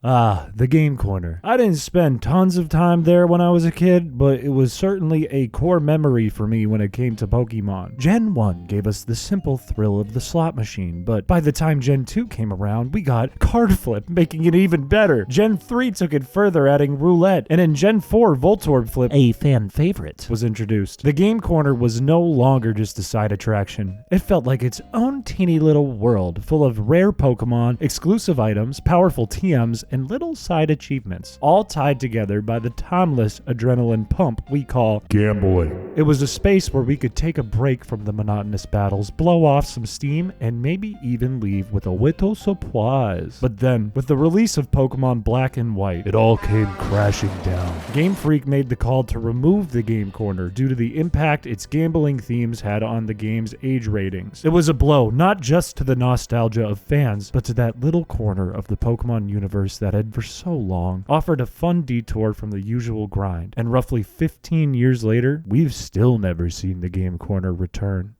Ah, the game corner. I didn't spend tons of time there when I was a kid, but it was certainly a core memory for me when it came to Pokemon. Gen 1 gave us the simple thrill of the slot machine, but by the time Gen 2 came around, we got card flip, making it even better. Gen 3 took it further, adding roulette, and in Gen 4, Voltorb flip, a fan favorite, was introduced. The game corner was no longer just a side attraction. It felt like its own teeny little world, full of rare Pokemon, exclusive items, powerful TMs, and little side achievements, all tied together by the timeless adrenaline pump we call gambling. It was a space where we could take a break from the monotonous battles, blow off some steam, and maybe even leave with a little surprise. But then, with the release of Pokemon Black and White, it all came crashing down. Game Freak made the call to remove the game corner due to the impact its gambling themes had on the game's age ratings. It was a blow not just to the nostalgia of fans, but to that little corner of the Pokemon universe that had for so long offered a fun detour from the usual grind. And roughly 15 years later, we've still never seen the game corner return.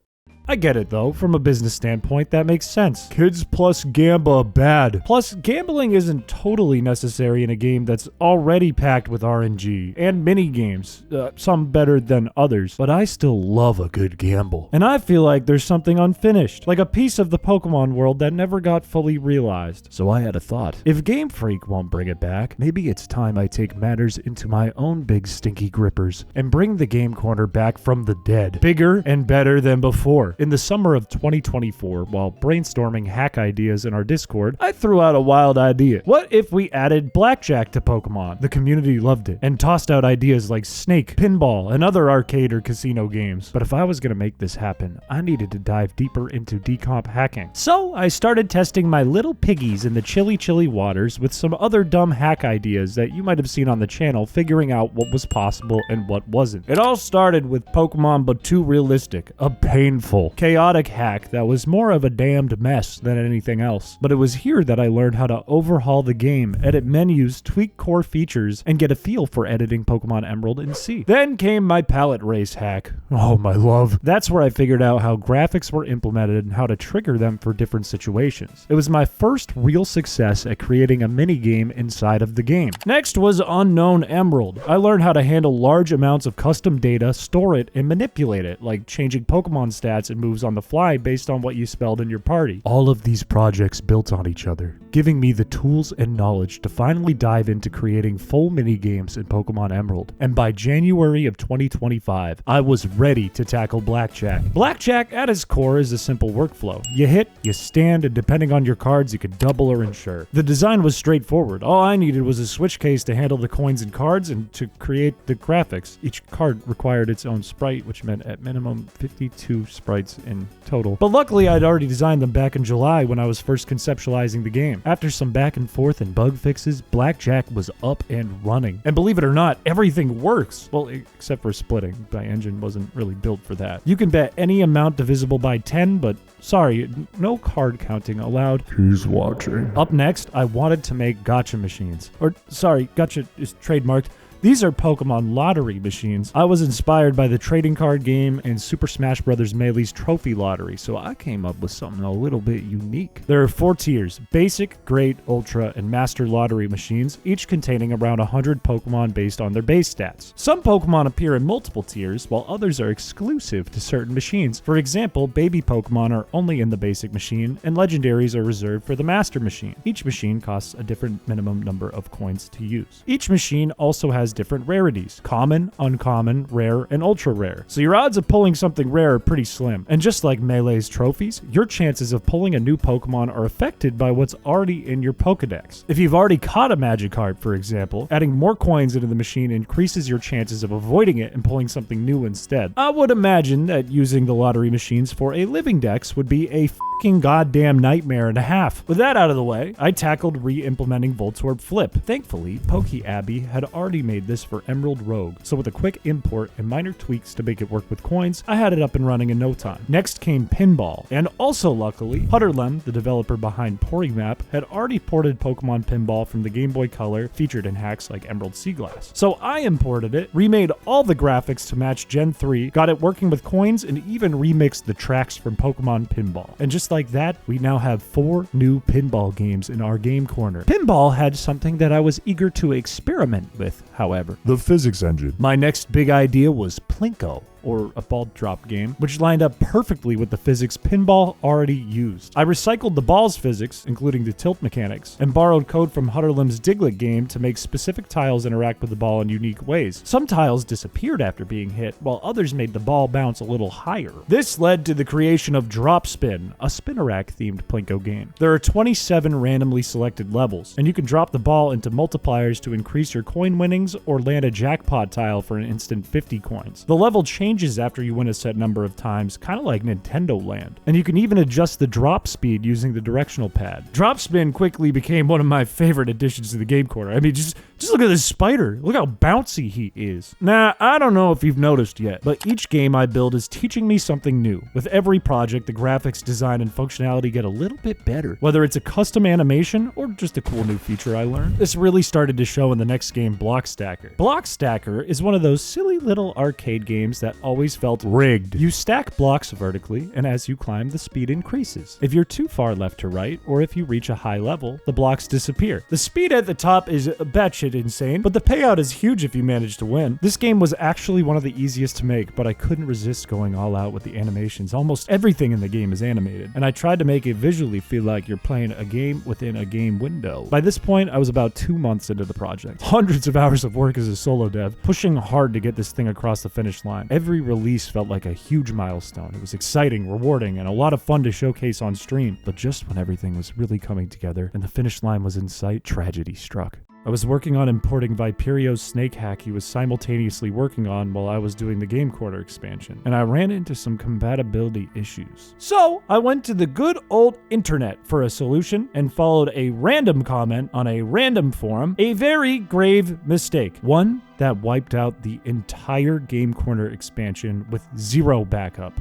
I get it though, from a business standpoint that makes sense. Kids plus gamba bad. Plus, gambling isn't totally necessary in a game that's already packed with RNG and mini games, some better than others, but I still love a good gamble. And I feel like there's something unfinished, like a piece of the Pokemon world that never got fully realized. So I had a thought. If Game Freak won't bring it back, maybe it's time I take matters into my own big stinky grippers and bring the game corner back from the dead, bigger and better than before. In the summer of 2024, while brainstorming hack ideas in our Discord, I threw out a wild idea. What if we added blackjack to Pokemon? The community loved it and tossed out ideas like Snake, Pinball, and other arcade or casino games. But if I was going to make this happen, I needed to dive deeper into decomp hacking. So I started testing my little piggies in the chilly waters with some other dumb hack ideas that you might have seen on the channel, figuring out what was possible and what wasn't. It all started with Pokemon But Too Realistic, a painful, chaotic hack that was more of a damned mess than anything else. But it was here that I learned how to overhaul the game, edit menus, tweak core features, and get a feel for editing Pokemon Emerald and Sea. Then came my palette race hack. Oh my love. That's where I figured out how graphics were implemented and how to trigger them for different situations. It was my first real success at creating a mini game inside of the game. Next was Unknown Emerald. I learned how to handle large amounts of custom data, store it, and manipulate it, like changing Pokemon stats and moves on the fly based on what you spelled in your party. All of these projects built on each other, giving me the tools and knowledge to finally dive into creating full mini games in Pokemon Emerald. And by January of 2025, I was ready to tackle blackjack. Blackjack at its core is a simple workflow. You hit, you stand, and depending on your cards, you could double or insure. The design was straightforward. All I needed was a switch case to handle the coins and cards and to create the graphics. Each card required its own sprite, which meant at minimum 52 sprites in total. But luckily, I'd already designed them back in July when I was first conceptualizing the game. After some back and forth and bug fixes, blackjack was up and running. And believe it or not, everything works. Well, except for splitting. My engine wasn't really built for that. You can bet any amount divisible by 10, but sorry, no card counting allowed. Who's watching? Up next, I wanted to make gacha machines. Or, sorry, gacha is trademarked. These are Pokemon lottery machines. I was inspired by the trading card game and Super Smash Bros. Melee's trophy lottery, so I came up with something a little bit unique. There are 4 tiers: Basic, Great, Ultra, and Master lottery machines, each containing around 100 Pokemon based on their base stats. Some Pokemon appear in multiple tiers, while others are exclusive to certain machines. For example, baby Pokemon are only in the Basic machine, and Legendaries are reserved for the Master machine. Each machine costs a different minimum number of coins to use. Each machine also has different rarities: common, uncommon, rare, and ultra rare. So your odds of pulling something rare are pretty slim. And just like Melee's trophies, your chances of pulling a new Pokemon are affected by what's already in your Pokedex. If you've already caught a Magikarp, for example, adding more coins into the machine increases your chances of avoiding it and pulling something new instead. I would imagine that using the lottery machines for a living dex would be a f***ing goddamn nightmare and a half. With that out of the way, I tackled re-implementing Voltorb Flip. Thankfully, Poke Abby had already made made this for Emerald Rogue, so with a quick import and minor tweaks to make it work with coins, I had it up and running in no time. Next came Pinball, and also luckily, Hutterlem, the developer behind Porymap, had already ported Pokemon Pinball from the Game Boy Color, featured in hacks like Emerald Sea Glass. So I imported it, remade all the graphics to match Gen 3, got it working with coins, and even remixed the tracks from Pokemon Pinball. And just like that, we now have 4 new pinball games in our game corner. Pinball had something that I was eager to experiment with, however. The physics engine. My next big idea was Plinko, or a ball drop game, which lined up perfectly with the physics pinball already used. I recycled the ball's physics, including the tilt mechanics, and borrowed code from Hutterlem's Diglett game to make specific tiles interact with the ball in unique ways. Some tiles disappeared after being hit, while others made the ball bounce a little higher. This led to the creation of Drop Spin, a Spinnerack-themed Plinko game. There are 27 randomly selected levels, and you can drop the ball into multipliers to increase your coin winnings or land a jackpot tile for an instant 50 coins. The level changes after you win a set number of times, kind of like Nintendo Land. And you can even adjust the drop speed using the directional pad. Drop Spin quickly became one of my favorite additions to the game corner. I mean, just look at this spider. Look how bouncy he is. Now, I don't know if you've noticed yet, but each game I build is teaching me something new. With every project, the graphics, design, and functionality get a little bit better. Whether it's a custom animation or just a cool new feature I learned. This really started to show in the next game, Block Stacker. Block Stacker is one of those silly little arcade games that always felt rigged. You stack blocks vertically, and as you climb, the speed increases. If you're too far left to right, or if you reach a high level, the blocks disappear. The speed at the top is batshit insane, but the payout is huge if you manage to win. This game was actually one of the easiest to make, but I couldn't resist going all out with the animations. Almost everything in the game is animated, and I tried to make it visually feel like you're playing a game within a game window. By this point, I was about 2 months into the project. Hundreds of hours of work as a solo dev, pushing hard to get this thing across the finish line. Every release felt like a huge milestone. It was exciting, rewarding, and a lot of fun to showcase on stream. But just when everything was really coming together and the finish line was in sight, tragedy struck. I was working on importing Viperio's snake hack he was simultaneously working on while I was doing the Game Corner expansion, and I ran into some compatibility issues. So I went to the good old internet for a solution and followed a random comment on a random forum, a very grave mistake. One that wiped out the entire Game Corner expansion with 0 backup.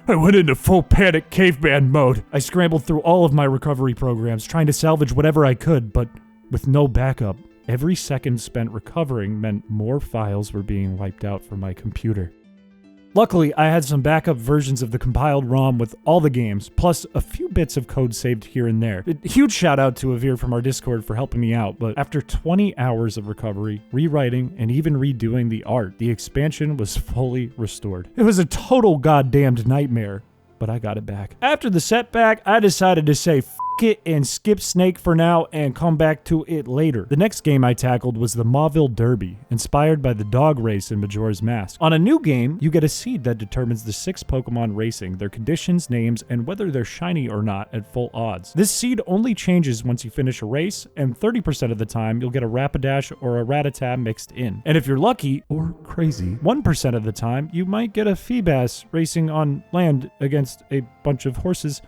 I went into full panic caveman mode. I scrambled through all of my recovery programs trying to salvage whatever I could, but with no backup, every second spent recovering meant more files were being wiped out from my computer. Luckily, I had some backup versions of the compiled ROM with all the games, plus a few bits of code saved here and there. A huge shout out to Avir from our Discord for helping me out, but after 20 hours of recovery, rewriting, and even redoing the art, the expansion was fully restored. It was a total goddamned nightmare, but I got it back. After the setback, I decided to say f it and skip Snake for now and come back to it later. The next game I tackled was the Mauville Derby, inspired by the dog race in Majora's Mask. On a new game, you get a seed that determines the 6 Pokemon racing, their conditions, names, and whether they're shiny or not at full odds. This seed only changes once you finish a race, and 30% of the time you'll get a Rapidash or a Rattata mixed in. And if you're lucky, or crazy, 1% of the time you might get a Feebas racing on land against a bunch of horses.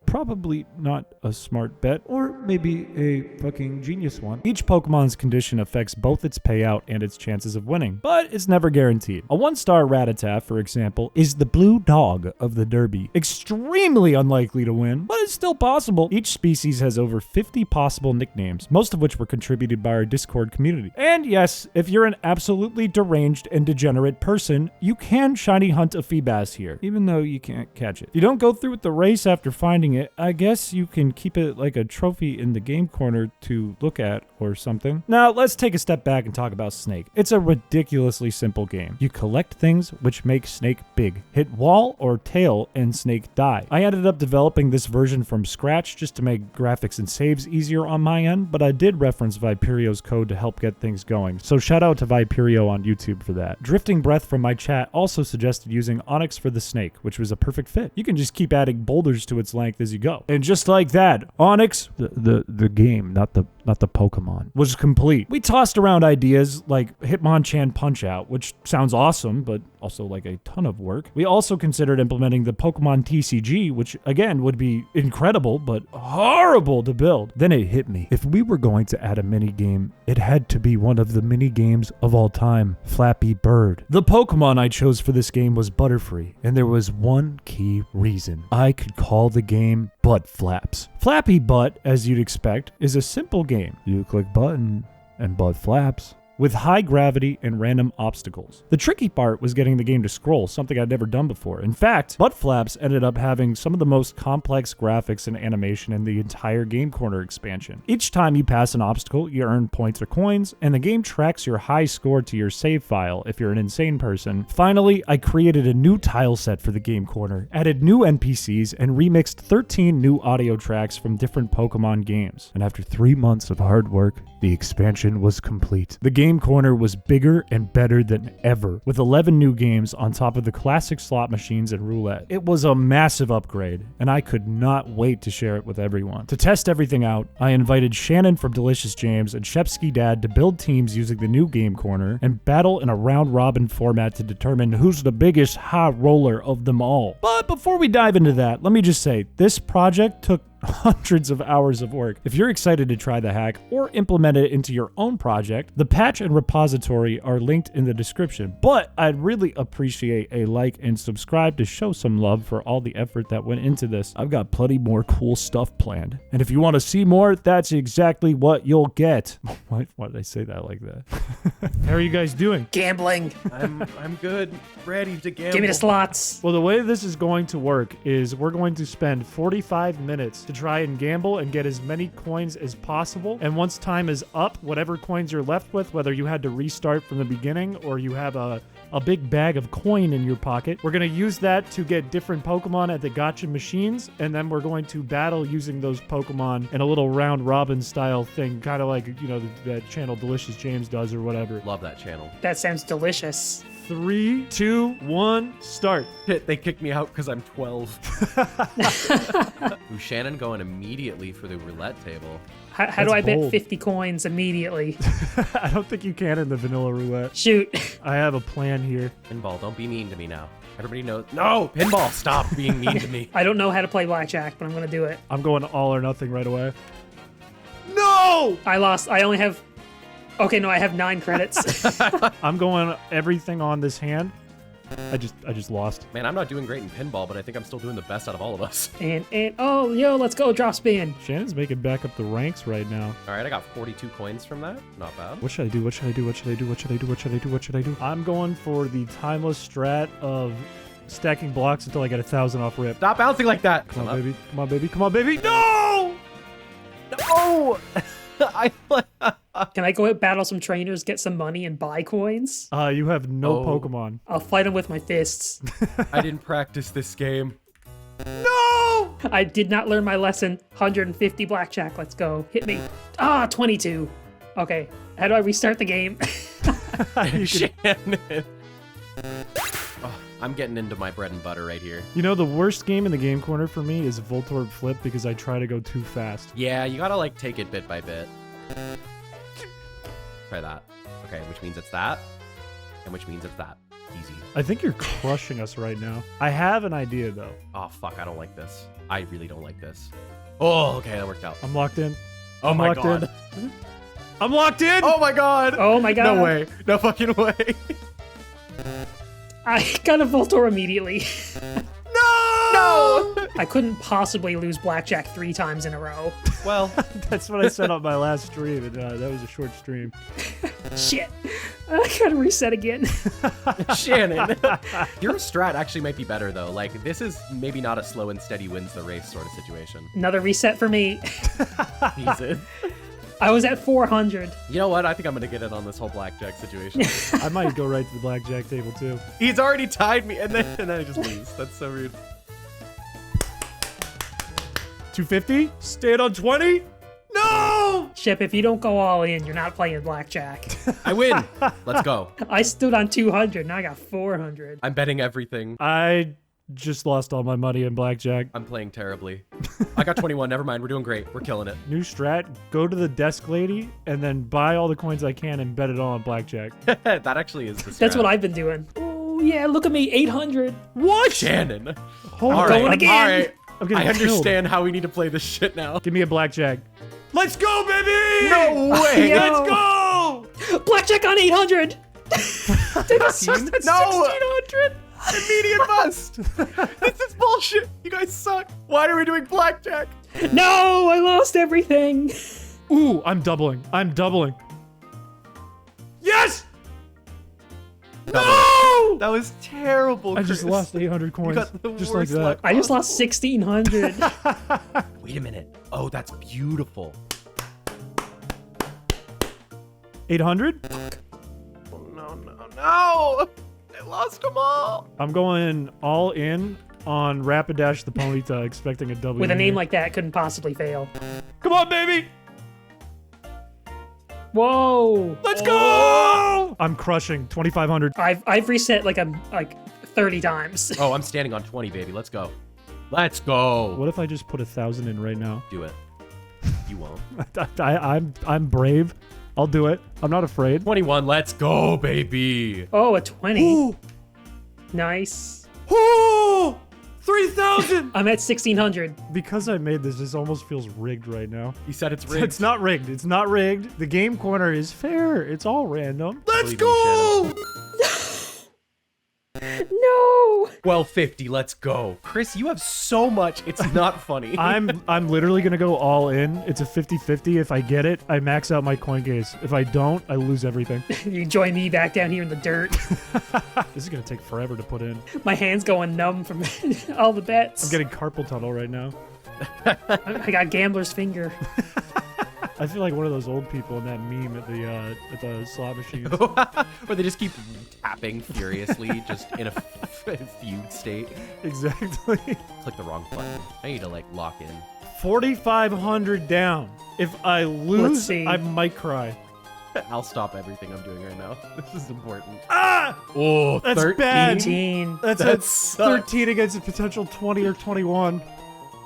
Probably not a smart bet, or maybe a fucking genius one. Each Pokemon's condition affects both its payout and its chances of winning, but it's never guaranteed. A 1-star Rattata, for example, is the blue dog of the Derby. Extremely unlikely to win, but it's still possible. Each species has over 50 possible nicknames, most of which were contributed by our Discord community. And yes, if you're an absolutely deranged and degenerate person, you can shiny hunt a Feebas here, even though you can't catch it. If you don't go through with the race after finding it, I guess you can keep it like a trophy in the game corner to look at or something. Now, let's take a step back and talk about Snake. It's a ridiculously simple game. You collect things which make Snake big. Hit wall or tail and Snake die. I ended up developing this version from scratch just to make graphics and saves easier on my end, but I did reference Viperio's code to help get things going. So shout out to Viperio on YouTube for that. Drifting Breath from my chat also suggested using Onyx for the Snake, which was a perfect fit. You can just keep adding boulders to its length as you go. And just like that, Onyx, the game, not the Pokemon, was complete. We tossed around ideas like Hitmonchan Punch-Out, which sounds awesome, but also like a ton of work. We also considered implementing the Pokemon TCG, which again would be incredible, but horrible to build. Then it hit me. If we were going to add a mini game, it had to be one of the mini games of all time, Flappy Bird. The Pokemon I chose for this game was Butterfree, and there was one key reason. I could call the game Butt Flaps. Flappy Butt, as you'd expect, is a simple game. You click button and butt flaps, with high gravity and random obstacles. The tricky part was getting the game to scroll, something I'd never done before. In fact, Butt Flaps ended up having some of the most complex graphics and animation in the entire Game Corner expansion. Each time you pass an obstacle, you earn points or coins, and the game tracks your high score to your save file if you're an insane person. Finally, I created a new tile set for the Game Corner, added new NPCs, and remixed 13 new audio tracks from different Pokemon games. And after 3 months of hard work, the expansion was complete. The Game Corner was bigger and better than ever, with 11 new games on top of the classic slot machines and roulette. It was a massive upgrade, and I could not wait to share it with everyone. To test everything out, I invited Shannon from Delicious James and Shepsky Dad to build teams using the new Game Corner and battle in a round-robin format to determine who's the biggest high roller of them all. But before we dive into that, let me just say, this project took hundreds of hours of work. If you're excited to try the hack or implement it into your own project, the patch and repository are linked in the description. But I'd really appreciate a like and subscribe to show some love for all the effort that went into this. I've got plenty more cool stuff planned. And if you want to see more, that's exactly what you'll get. Why did I say that like that? How are you guys doing? Gambling. I'm good. Ready to gamble. Give me the slots. Well, the way this is going to work is we're going to spend 45 minutes to try and gamble and get as many coins as possible. And once time is up, whatever coins you're left with, whether you had to restart from the beginning or you have a big bag of coin in your pocket, we're going to use that to get different Pokemon at the gacha machines, and then we're going to battle using those Pokemon in a little round robin style thing, kind of like, you know, that channel Delicious James does or whatever. Love that channel. That sounds delicious. 3, 2, 1, start. They kicked me out because I'm 12. Ooh, Shannon going immediately for the roulette table. How do I bet 50 coins immediately? I don't think you can in the vanilla roulette. Shoot. I have a plan here. Pinball, don't be mean to me now. Everybody knows. No, Pinball, stop being mean to me. I don't know how to play blackjack, but I'm going to do it. I'm going all or nothing right away. No! I lost. I only have... Okay, no, I have 9 credits. I'm going everything on this hand. I just lost. Man, I'm not doing great in pinball, but I think I'm still doing the best out of all of us. and oh, yo, let's go, drop spin. Shannon's making back up the ranks right now. All right, I got 42 coins from that. Not bad. What should I do? What should I do? What should I do? What should I do? What should I do? What should I do? I'm going for the timeless strat of stacking blocks until I get 1,000 off rip. Stop bouncing like that. Come on, baby. Come on, baby. Come on, baby. No! No! Can I go out, battle some trainers, get some money, and buy coins? You have no Pokemon. I'll fight them with my fists. I didn't practice this game. No! I did not learn my lesson. 150 blackjack. Let's go. Hit me. 22. Okay. How do I restart the game? Shannon. Oh, I'm getting into my bread and butter right here. You know, the worst game in the Game Corner for me is Voltorb Flip because I try to go too fast. Yeah, you gotta like take it bit by bit. Try that. Okay, which means it's that, and which means it's that. Easy. I think you're crushing us right now. I have an idea though. Oh fuck, I don't like this. I really don't like this. Oh, okay, that worked out. I'm locked in. Oh my god. I'm locked in! Oh my god! Oh my god. No way. No fucking way. I got a Voltorb immediately. No! I couldn't possibly lose blackjack 3 times in a row. Well, that's what I said on my last stream, and that was a short stream. Shit. I gotta reset again. Shannon. Your strat actually might be better though. Like, this is maybe not a slow and steady wins the race sort of situation. Another reset for me. Easy. I was at 400. You know what? I think I'm gonna get in on this whole blackjack situation. I might go right to the blackjack table too. He's already tied me, and then I just lose. That's so rude. 250? Stayed on 20? No! Shep, if you don't go all in, you're not playing blackjack. I win. Let's go. I stood on 200, now I got 400. I'm betting everything. I just lost all my money in blackjack. I'm playing terribly. I got 21. Never mind. We're doing great. We're killing it. New strat, go to the desk lady and then buy all the coins I can and bet it all on blackjack. That actually is the strat. That's what I've been doing. Oh, yeah, look at me, 800. What? Shannon. Hold All on. right, going again. all right. I'm getting I understand how we need to play this shit now. Give me a blackjack. Let's go, baby! No way. Yo. Let's go! Blackjack on 800. That's No. 1600. Immediate bust. This is bullshit. You guys suck. Why are we doing blackjack? No, I lost everything. Ooh, I'm doubling. I'm doubling. Yes! No! That was terrible. I just Chris. lost 800 coins. got the Just like worst that. luck. I just lost 1600. Wait a minute. Oh, that's beautiful. 800? Oh, no. I lost them all. I'm going all in on Rapidash the Ponyta, expecting a W. With a name here. like that, couldn't possibly fail. Come on, baby! Whoa. Let's go! I'm crushing 2,500. I've reset like 30 times. Oh, I'm standing on 20, baby. Let's go. Let's go. What if I just put 1,000 in right now? Do it. You won't. I'm brave. I'll do it. I'm not afraid. 21. Let's go, baby. Oh, a 20. Ooh! Nice. Ooh! 3,000! I'm at 1600. Because I made this, this almost feels rigged right now. You said it's rigged. It's not rigged. It's not rigged. The game corner is fair. It's all random. Let's Believe me, go! No. 1250. Let's go. Chris, you have so much. It's not funny. I'm literally gonna go all in. It's a 50-50. If I get it, I max out my coin case. If I don't, I lose everything. You join me back down here in the dirt. This is gonna take forever to put in. My hand's going numb from all the bets. I'm getting carpal tunnel right now. I got gambler's finger. I feel like one of those old people in that meme at the slot machines. Where they just keep tapping furiously, just in a fugue state. Exactly. Click the wrong button. I need to like lock in. 4,500 down. If I Let's lose, see. I might cry. I'll stop everything I'm doing right now. This is important. Ah! Oh, That's 13. bad. 18. That's That a sucks. 13 against a potential 20 or 21.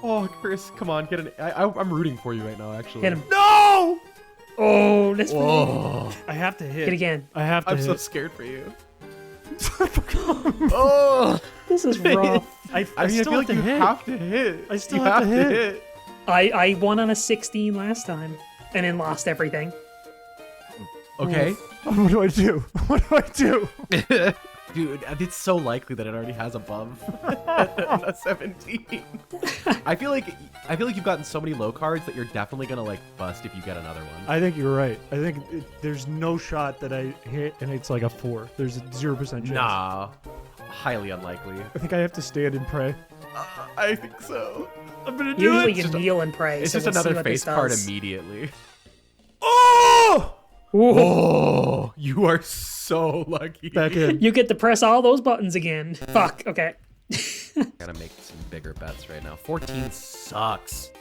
Oh, Chris, come on, get an. I'm rooting for you right now, actually. Hit him. No! Oh, that's Whoa. I have to hit. Hit again. I have to I'm hit. so scared for you. Oh, This is rough. I I still feel like have you to hit. have to hit. I still You have to hit. I won on a 16 last time and then lost everything. Okay. What do I do? What do I do? Dude, it's so likely that it already has above a 17. I feel like you've gotten so many low cards that you're definitely gonna like bust if you get another one. I think you're right. I think there's no shot that I hit and it's like a 4. There's a 0% chance. Nah, highly unlikely. I think I have to stand and pray. I think so. I'm gonna do Usually it. you kneel and pray. It's so just we'll see another what face this card does. immediately. Oh! Oh, you are so lucky. Back in. You get to press all those buttons again. Fuck. Okay. Gotta make some bigger bets right now. 14 sucks.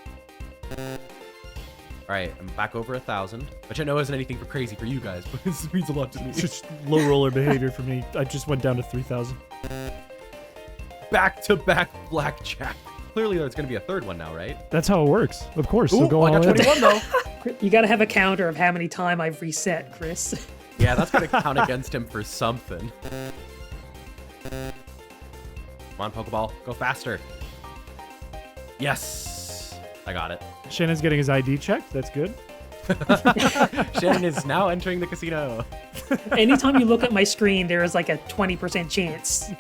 All right, I'm back over 1,000, which I know isn't anything for crazy for you guys, but this means a lot to me. It's just low roller behavior for me. I just went down to 3,000. Back-to-back blackjack. Clearly, there's gonna be a third one now, right? That's how it works. Of course. So Ooh, go I all got in. 21 though. You gotta have a counter of how many times I've reset, Chris. Yeah, that's gonna count against him for something. Come on, Pokeball, go faster. Yes, I got it. Shannon's getting his ID checked. That's good. Shannon is now entering the casino. Anytime you look at my screen, there is like a 20% chance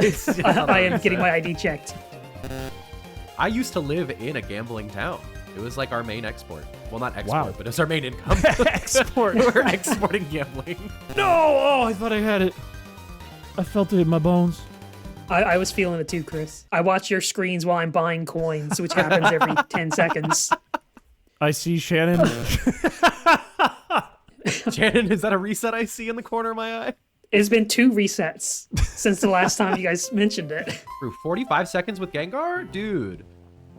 I am getting my ID checked. I used to live in a gambling town. It was like our main export. Well, not export, Wow. but it's our main income. Export. We're exporting gambling. No! Oh, I thought I had it. I felt it in my bones. I was feeling it too, Chris. I watch your screens while I'm buying coins, which happens every 10 seconds. I see Shannon. Shannon, is that a reset I see in the corner of my eye? It's been 2 resets since the last time you guys mentioned it. Through 45 seconds with Gengar? Dude,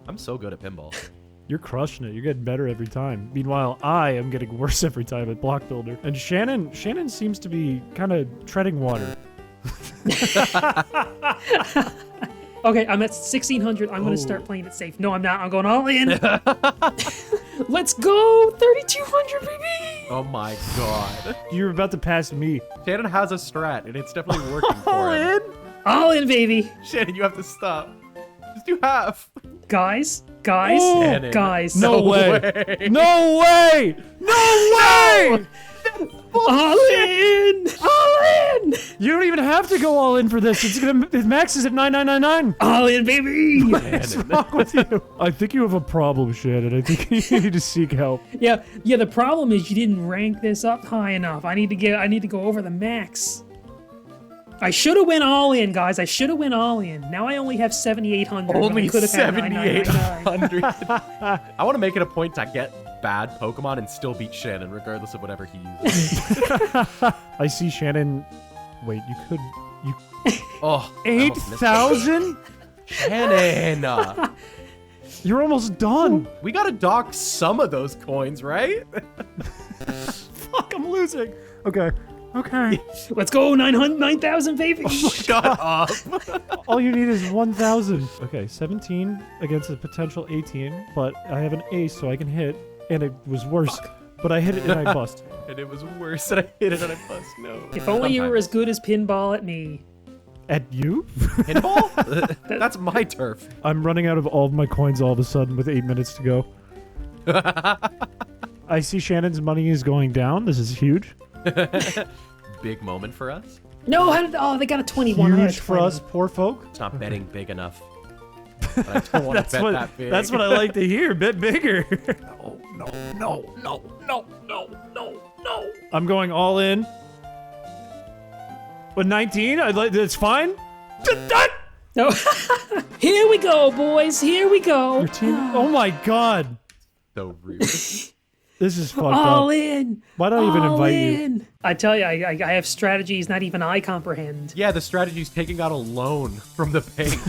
I'm so good at pinball. You're crushing it. You're getting better every time. Meanwhile, I am getting worse every time at Block Builder. And Shannon seems to be kind of treading water. Okay, I'm at 1600. I'm going to start playing it safe. No, I'm not. I'm going all in. Let's go. 3200, baby. Oh my god. You're about to pass me. Shannon has a strat, and it's definitely working for him. All in, baby. Shannon, you have to stop. Just do half. Guys, Oh, Shannon. guys. No way. No way. No way. All in. All in. You don't even have to go all in for this. It maxes at 9999. All in, baby. What's wrong with you? I think you have a problem, Shannon. I think you need to seek help. Yeah. The problem is you didn't rank this up high enough. I need to go over the max. I should have went all in, guys. I should have went all in. Now I only have 7,800. Only could have had 7,800. I want to make it a point to get bad Pokemon and still beat Shannon, regardless of whatever he uses. I see Shannon. Wait, you could. Oh, I almost missed that. 8,000? Shannon! You're almost done. We gotta dock some of those coins, right? Fuck, I'm losing. Okay. Let's go 9,000, baby. Shut up. All you need is 1,000. Okay, 17 against a potential 18, but I have an ace, so I can hit, and it was worse. But I hit it and I bust. And it was worse, and I hit it and I bust. No. If only you were as good as pinball at me. At you? Pinball? That's my turf. I'm running out of all of my coins all of a sudden with 8 minutes to go. I see Shannon's money is going down. This is huge. Big moment for us. No, they got a 21. I had a Huge for 20. us, poor folk. It's not betting big enough. But I don't want to bet that big. That's what I like to hear. Bet bigger. No. I'm going all in. With 19, that's fine. No. Here we go, boys. Here we go. Your team. Oh my god. So rude. This is fucked All up. in. Why don't I even All invite you? in. I tell you, I have strategies not even I comprehend. Yeah, the strategy's taking out a loan from the bank.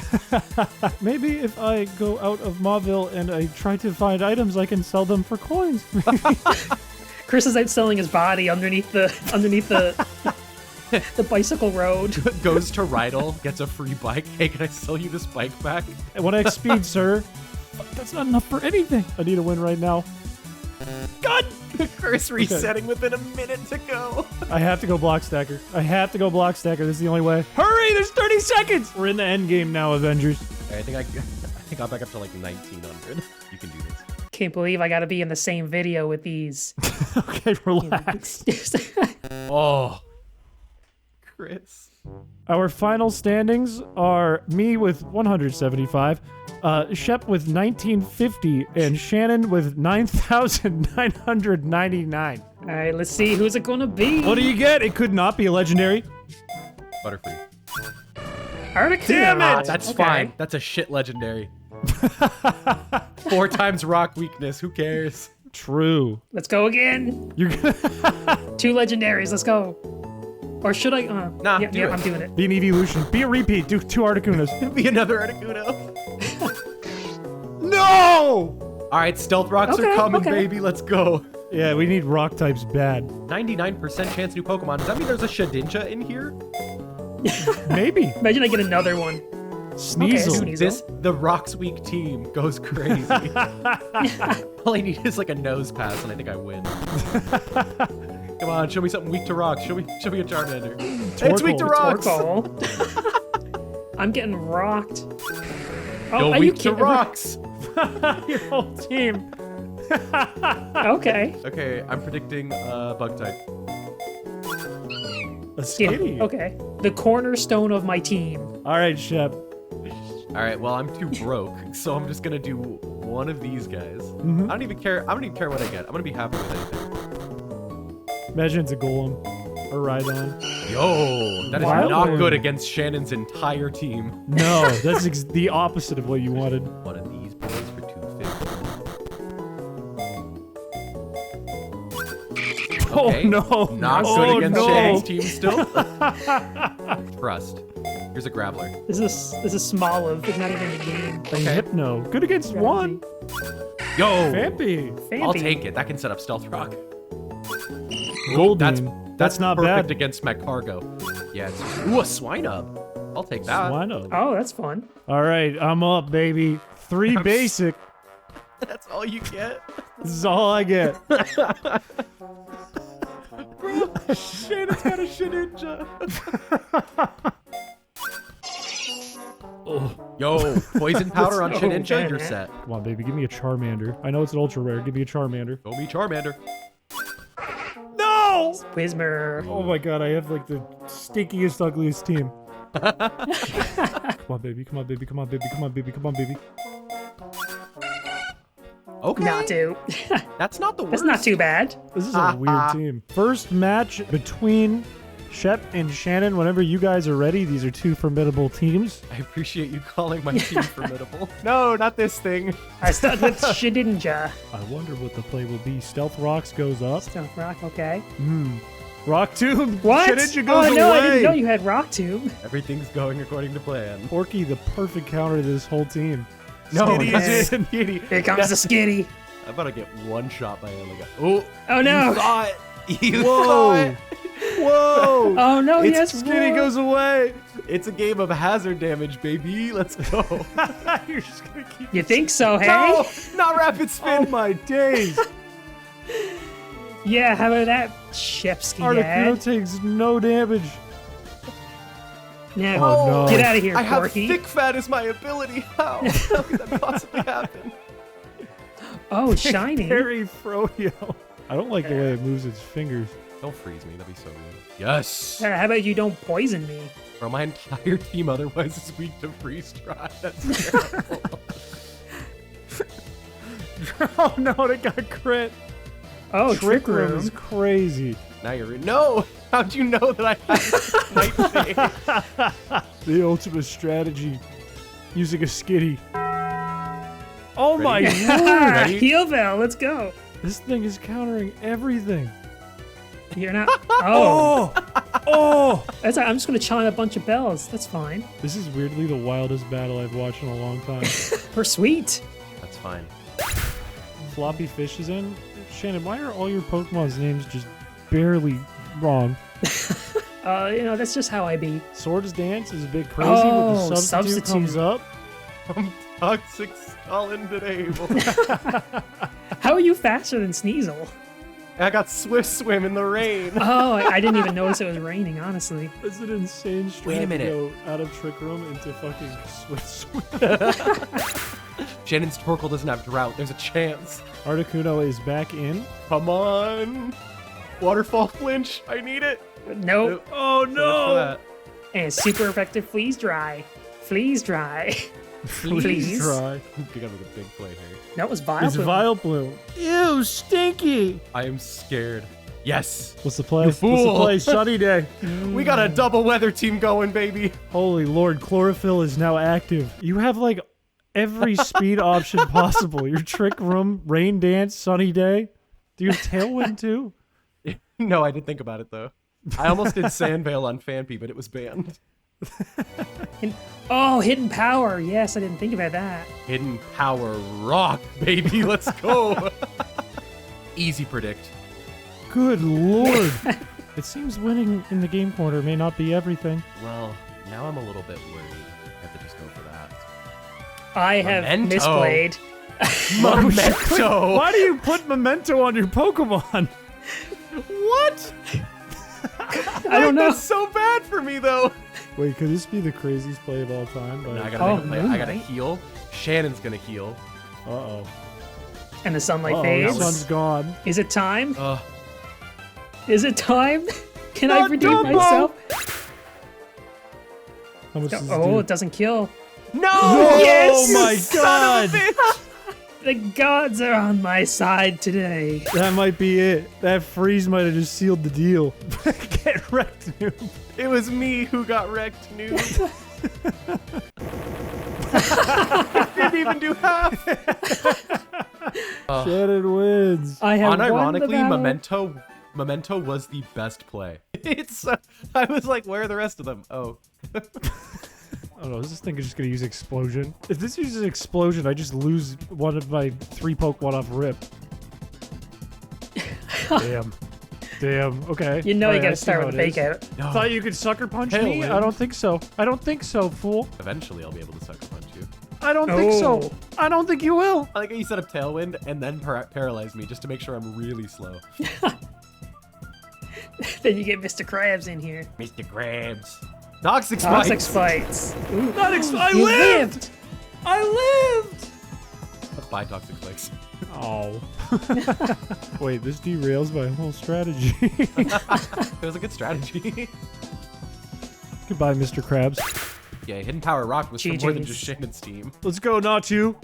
Maybe if I go out of Mauville and I try to find items, I can sell them for coins. Chris is out selling his body underneath the the bicycle road. Goes to Rydell, gets a free bike. Hey, can I sell you this bike back? 1x speed, sir. Fuck, that's not enough for anything. I need a win right now. God! Chris resetting within a minute to go. I have to go block stacker. This is the only way. Hurry! There's 30 seconds! We're in the end game now, Avengers. I think I got back up to like 1900. You can do this. Can't believe I gotta be in the same video with these. Okay, relax. Oh, Chris. Our final standings are me with 175, Shep with 1950, and Shannon with 9,999. All right, let's see who's it gonna be. What do you get? It could not be a legendary. Butterfree. Arctic. Damn it! That's Okay. fine. That's a shit legendary. 4 times rock weakness. Who cares? True. Let's go again. You're gonna 2 legendaries. Let's go. Or should I? Nah, yeah, do yeah, it. I'm doing it. be an evolution. Be a repeat. Do 2 Articunas. Be another Articuno. No! All right, stealth rocks Okay, are coming, okay. baby. Let's go. Yeah, we need rock types bad. 99% chance new Pokemon. Does that mean there's a Shedinja in here? Maybe. Imagine I get another one. Sneasel. Okay, The Rocks Week team goes crazy. All I need is like a nose pass, and I think I win. Come on, show me something weak to rocks. Show me a Charmander. It's weak to rocks. Torkoal. I'm getting rocked. Oh, Go are you weak to kidding? rocks. Your whole team. Okay. Okay, I'm predicting bug type. A Yeah, skitty. okay. The cornerstone of my team. All right, Shep. All right, well I'm too broke, so I'm just gonna do one of these guys. Mm-hmm. I don't even care what I get. I'm gonna be happy with anything. Imagine it's a golem. A Rhydon. Yo, that is Wow. not good against Shannon's entire team. No, that's the opposite of what you wanted. One of these boys for 250. Oh Okay. no! Not Oh, good against no. Shannon's team still. Trust. Here's a Graveler. This is Smoliv. It's not even in the game. A Hypno. Good against one. Yo, Vampy. I'll Fancy. take it. That can set up Stealth Rock. Goldbeam. That's not perfect bad. against Magcargo. Yeah. Ooh, a Swinub. I'll take that. Swino. Oh, that's fun. All right, I'm up, baby. 3 basic. That's all you get. This is all I get. Shannon's got a Shedinja. Yo, poison powder on Let's Chin go, Ninja, man. you're set. Come on, baby. Give me a Charmander. I know it's an ultra rare. Give me a Charmander. Go me Charmander. No! Whismer. Oh my god, I have like the stinkiest, ugliest team. Come on, baby. Come on, baby. Come on, baby. Come on, baby. Come on, baby. Okay. Not do. That's not the worst. That's not too bad. This is a weird team. First match between Shep and Shannon. Whenever you guys are ready, these are two formidable teams. I appreciate you calling my team formidable. No, not this thing. I stuck with Shedinja. I wonder what the play will be. Stealth Rocks goes up. Stealth Rock, okay. Rock Tomb. What? Shedinja goes Oh no, away. I didn't know you had Rock Tomb. Everything's going according to plan. Porky, the perfect counter to this whole team. No, Skitty that's- is in. Skitty. Here comes the Skitty. I'm about to get one shot by him. Oh, Oh no. You thought. You Whoa. thought. Whoa. Oh no, It's yes. Skitty goes away. It's a game of hazard damage, baby. Let's go. You're just gonna keep. You think so, hey? No, not rapid Oh spin. my days. Yeah, how about that, Shepsky Articuno dad? takes no damage. Now, Oh, no. get out of here, I have Porky. thick fat as my ability. How? How could that possibly happen? Oh, shiny. Harry Froyo. I don't like the way it moves its fingers. Don't freeze me. That'd be so weird. Yes. How about you don't poison me? Bro, my entire team otherwise is weak to freeze dry. That's terrible. Oh no, it got crit. Oh, Trick Room is crazy. Now you're in. No! How'd you know that I had my thing? The ultimate strategy. Using a skitty. Oh my Ready? lord! Ready? Heal Bell, let's go. This thing is countering everything. You're not. Oh, Oh! Oh! that's. I'm just gonna chime a bunch of bells. That's fine. This is weirdly the wildest battle I've watched in a long time. We're sweet. That's fine. Floppy Fish is in. Shannon, why are all your Pokemon's names just barely wrong? That's just how I be. Swords Dance is a bit crazy Oh, when the substitute comes substitute. up. I'm toxic Stalin today. How are you faster than Sneasel? I got Swift Swim in the rain. Oh, I didn't even notice it was raining, honestly. It's an insane strat Wait a minute. to go out of Trick Room into fucking Switch. Shannon's Torkoal doesn't have drought. There's a chance. Articuno is back in. Come on. Waterfall flinch. I need it. Nope. Oh So much for that. And super effective Freeze Dry. Freeze Dry. Please. Try. You gotta make a big play here. That was vile. It's Vileplume. Ew, stinky. I am scared. Yes. What's the play? You What's the fool. play? Sunny day. We got a double weather team going, baby. Holy Lord, Chlorophyll is now active. You have like every speed option possible. Your Trick Room, Rain Dance, Sunny Day. Do you have Tailwind too? No, I did think about it though. I almost did Sandvale on Fanpy, but it was banned. Oh, Hidden Power. Yes, I didn't think about that. Hidden Power Rock, baby. Let's go. Easy predict. Good Lord. It seems winning in the game corner may not be everything. Well, now I'm a little bit worried. I have to just go for that. I have Memento. misplayed. Memento. Why do you put Memento on your Pokemon? What? I don't know. That's so bad for me though. Wait, could this be the craziest play of all time? No, I Like, gotta make a play. I gotta Moonlight. heal. Shannon's gonna heal. uh-oh. And the sunlight Uh-oh, the fades. sun's gone. Is it time? Ugh. Is it time? Can I Not redeem Dumbo! myself? How much does Oh, this it doesn't kill. No! Yes! Oh my Son god! of a bitch! The gods are on my side today. That might be it. That freeze might have just sealed the deal. Get wrecked, noob. It was me who got wrecked, noob. Didn't even do half. Shannon wins. I have won the Unironically, battle. Memento was the best play. It's. I was like, where are the rest of them? Oh. I don't know, is this thing just gonna use Explosion? If this uses Explosion, I just lose one of my 3 Pokemon off rip. Damn. Damn, okay. You know you Alright, I gotta see start how with it a fake is. out. No. Thought you could sucker punch me? Tailwind. I don't think so. I don't think so, fool. Eventually, I'll be able to sucker punch you. I don't think so. Oh. I don't think you will. I like how you set up Tailwind and then paralyze me just to make sure I'm really slow. Then you get Mr. Krabs in here. Mr. Krabs. Toxic Toxic spikes. spikes. Ooh. I You lived! I lived! Bye, toxic spikes. Oh. Wait, this derails my whole strategy. It was a good strategy. Goodbye, Mr. Krabs. Yeah, Hidden Power Rock was for more than GG's. just Shannon's team. Let's go, not you.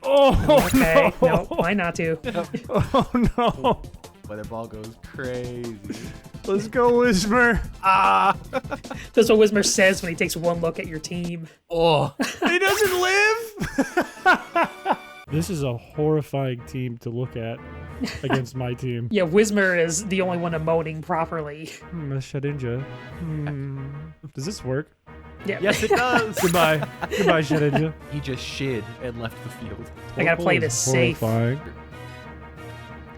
Oh, Okay, no. no, why not to? Oh, no. Weather ball goes crazy. Let's go, Whisper. Ah! That's what Wismer says when he takes one look at your team. Oh! He doesn't live. This is a horrifying team to look at against my team. Yeah, Wismer is the only one emoting properly. Shedinja. Does this work? Yeah. Yes, it does! Goodbye. Goodbye, Shedinja. He just shid and left the field. I gotta play this safe. Horrifying.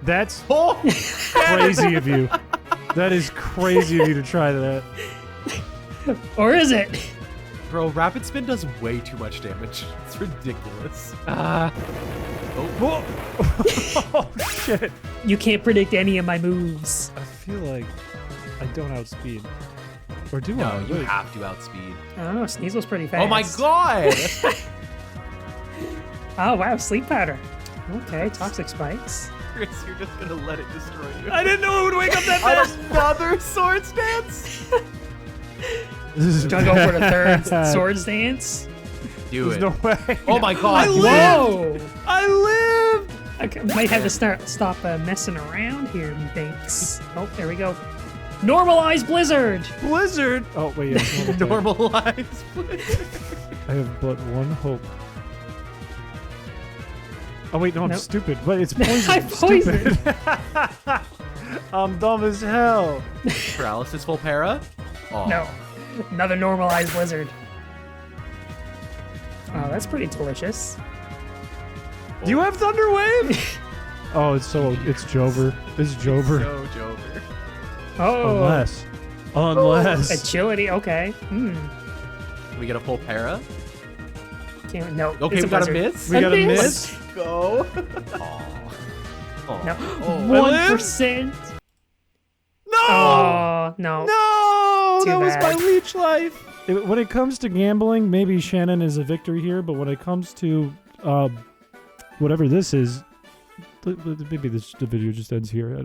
That's Oh! crazy of you. That is crazy of you to try that. Or is it? Bro, Rapid Spin does way too much damage. It's ridiculous. Oh. Oh, shit. You can't predict any of my moves. I feel like I don't outspeed. Or do No, I? you Wait. have to outspeed. I don't know, Sneasel's pretty fast. Oh my god! Oh wow, sleep powder. Okay, toxic spikes. Chris, you're just gonna let it destroy you. I didn't know it would wake up that fast. Another swords dance? This is Do you wanna go for the third bad. swords dance? Do There's it. no way. Oh my god! I you lived! Whoa! I lived! I might have to stop messing around here, methinks. Oh, there we go. Normalize blizzard! Blizzard! Oh, wait, yeah. lived. Normalize. I have but one hope. Oh, wait, no, I'm Nope. stupid. But it's poison. I'm poisoned. Stupid. I'm dumb as hell. Paralysis Volpera? Oh. No. Another normalized blizzard. Oh, that's pretty delicious. Do you have Thunder Wave? Oh, it's Jover. It's Jover. So Jover. Oh, Unless. agility. Okay. Can we get a Volpera? Can't, no. Okay, it's we got a blizzard. miss. We got a miss? Go. Oh. No. Oh. 1%. No! Oh, no. No! Too That was bad. my leech life. When it comes to gambling, maybe Shannon is a victory here, but when it comes to whatever this is, maybe the video just ends here.